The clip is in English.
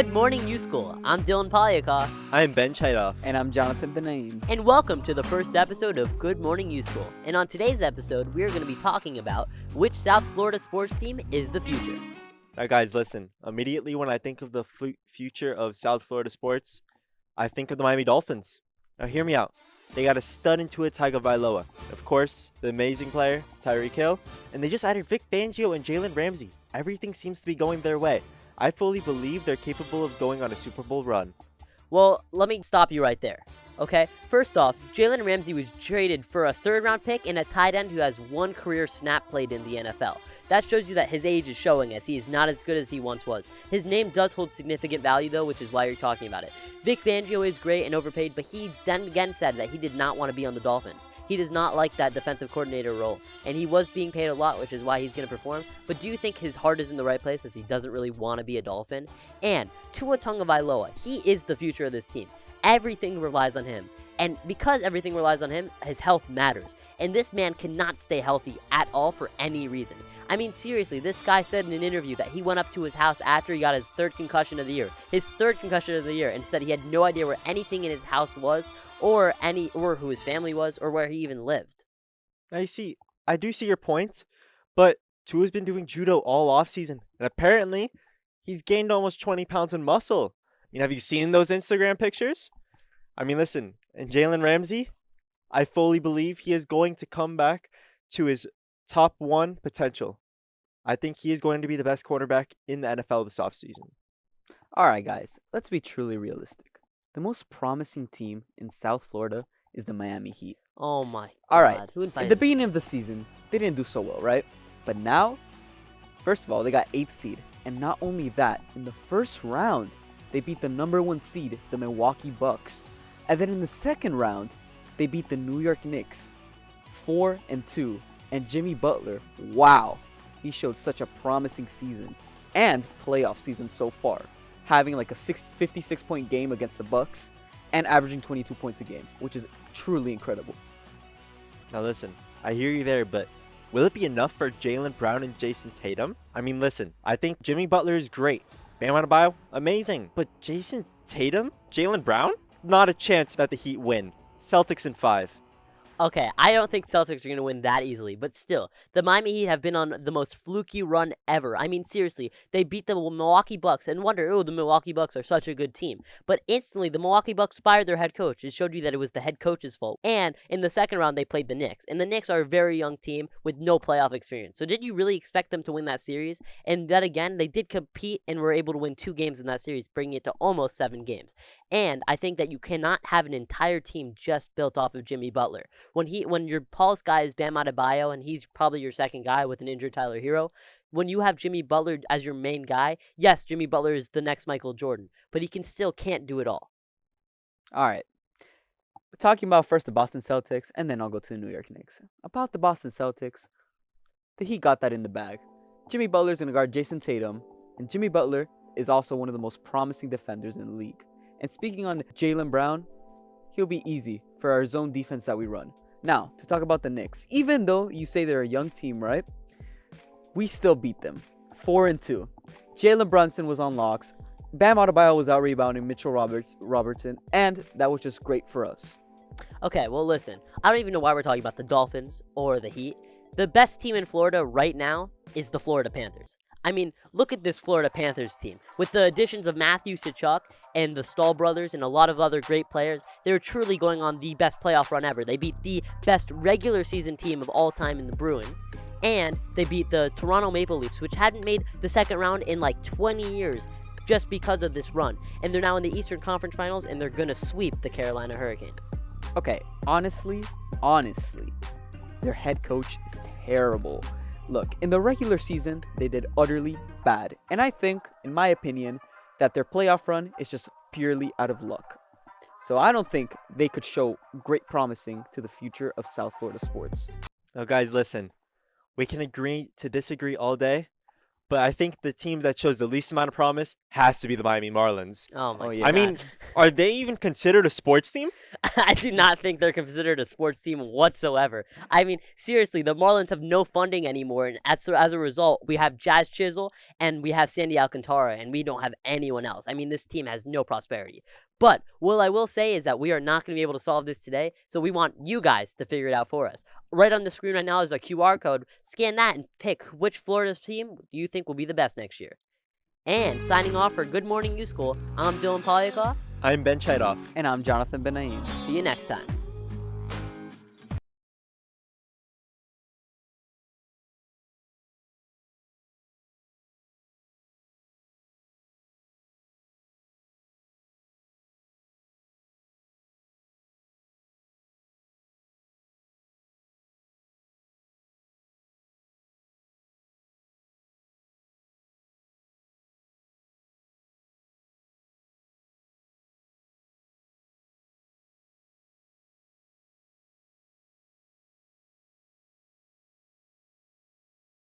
Good morning, Uschool. I'm Dylan Polyakov, I'm Ben Chaitoff. And I'm Jonathan Benaim. and welcome to the first episode of Good Morning Uschool. And on today's episode, we're going to be talking about which South Florida sports team is the future. Alright guys, listen. Immediately when I think of the future of South Florida sports, I think of the Miami Dolphins. Now hear me out. They got a stud into it, Tagovailoa. Of course, the amazing player, Tyreek Hill. And they just added Vic Fangio and Jalen Ramsey. Everything seems to be going their way. I fully believe they're capable of going on a Super Bowl run. Well, let me stop you right there. Okay, first off, Jalen Ramsey was traded for a third-round pick and a tight end who has one career snap played in the NFL. That shows you that his age is showing as he is not as good as he once was. His name does hold significant value, though, which is why you're talking about it. Vic Fangio is great and overpaid, but he then again said that he did not want to be on the Dolphins. He does not like that defensive coordinator role, and he was being paid a lot, which is why he's going to perform. But do you think his heart is in the right place as he doesn't really want to be a Dolphin? And Tua Tagovailoa, he is the future of this team. Everything relies on him. And because everything relies on him, his health matters. And this man cannot stay healthy at all for any reason. I mean, seriously, this guy said in an interview that he went up to his house after he got his third concussion of the year. His third concussion of the year, and said he had no idea where anything in his house was, or who his family was, or where he even lived. Now you see, I do see your point, but Tua's been doing judo all offseason, and apparently he's gained almost 20 pounds in muscle. I mean, have you seen those Instagram pictures? I mean, listen, and Jalen Ramsey, I fully believe he is going to come back to his top one potential. I think he is going to be the best quarterback in the NFL this offseason. Alright, guys, let's be truly realistic. The most promising team in South Florida is the Miami Heat. Oh my God. Alright, Who at invited the beginning of the season, they didn't do so well, right? But now, first of all, they got 8th seed. And not only that, in the first round, they beat the number 1 seed, the Milwaukee Bucks. And then in the second round, they beat the New York Knicks 4-2. And Jimmy Butler, wow, he showed such a promising season and playoff season so far, having like a 56-point game against the Bucks and averaging 22 points a game, which is truly incredible. Now listen, I hear you there, but will it be enough for Jaylen Brown and Jason Tatum? I mean, listen, I think Jimmy Butler is great. Bam Adebayo, amazing. But Jason Tatum? Jaylen Brown? Not a chance that the Heat win. Celtics in 5. Okay, I don't think Celtics are going to win that easily, but still, the Miami Heat have been on the most fluky run ever. I mean, seriously, they beat the Milwaukee Bucks and wonder, oh, the Milwaukee Bucks are such a good team. But instantly, the Milwaukee Bucks fired their head coach. It showed you that it was the head coach's fault. And in the second round, they played the Knicks. And the Knicks are a very young team with no playoff experience. So did you really expect them to win that series? And then again, they did compete and were able to win 2 games in that series, bringing it to almost 7 games. And I think that you cannot have an entire team just built off of Jimmy Butler. When your tallest guy is Bam Adebayo, and he's probably your second guy with an injured Tyler Hero, when you have Jimmy Butler as your main guy, yes, Jimmy Butler is the next Michael Jordan, but he can't do it all. Alright, we're talking about first the Boston Celtics, and then I'll go to the New York Knicks. About the Boston Celtics, the Heat got that in the bag. Jimmy Butler's going to guard Jason Tatum, and Jimmy Butler is also one of the most promising defenders in the league. And speaking on Jaylen Brown, he'll be easy for our zone defense that we run. Now, to talk about the Knicks, even though you say they're a young team, right? We still beat them. 4-2. Jalen Brunson was on locks. Bam Adebayo was out rebounding Mitchell Robertson, and that was just great for us. Okay, well, listen, I don't even know why we're talking about the Dolphins or the Heat. The best team in Florida right now is the Florida Panthers. I mean, look at this Florida Panthers team. With the additions of Matthew Tkachuk and the Stahl brothers and a lot of other great players, they're truly going on the best playoff run ever. They beat the best regular season team of all time in the Bruins, and they beat the Toronto Maple Leafs, which hadn't made the second round in like 20 years just because of this run. And they're now in the Eastern Conference Finals, and they're going to sweep the Carolina Hurricanes. Okay, honestly, their head coach is terrible. Look, in the regular season, they did utterly bad. And I think, in my opinion, that their playoff run is just purely out of luck. So I don't think they could show great promising to the future of South Florida sports. Now guys, listen. We can agree to disagree all day, but I think the team that shows the least amount of promise has to be the Miami Marlins. Oh my Oh, god. yeah. I mean, are they even considered a sports team? I do not think they're considered a sports team whatsoever. I mean, seriously, the Marlins have no funding anymore, and as a result, we have Jazz Chisel and we have Sandy Alcantara, and we don't have anyone else. I mean, this team has no prosperity. But what I will say is that we are not going to be able to solve this today, so we want you guys to figure it out for us. Right on the screen right now is a QR code. Scan that and pick which Florida team do you think will be the best next year. And signing off for Good Morning Uschool, I'm Dylan Polyakoff. I'm Ben Chidoff. And I'm Jonathan Benaim. See you next time.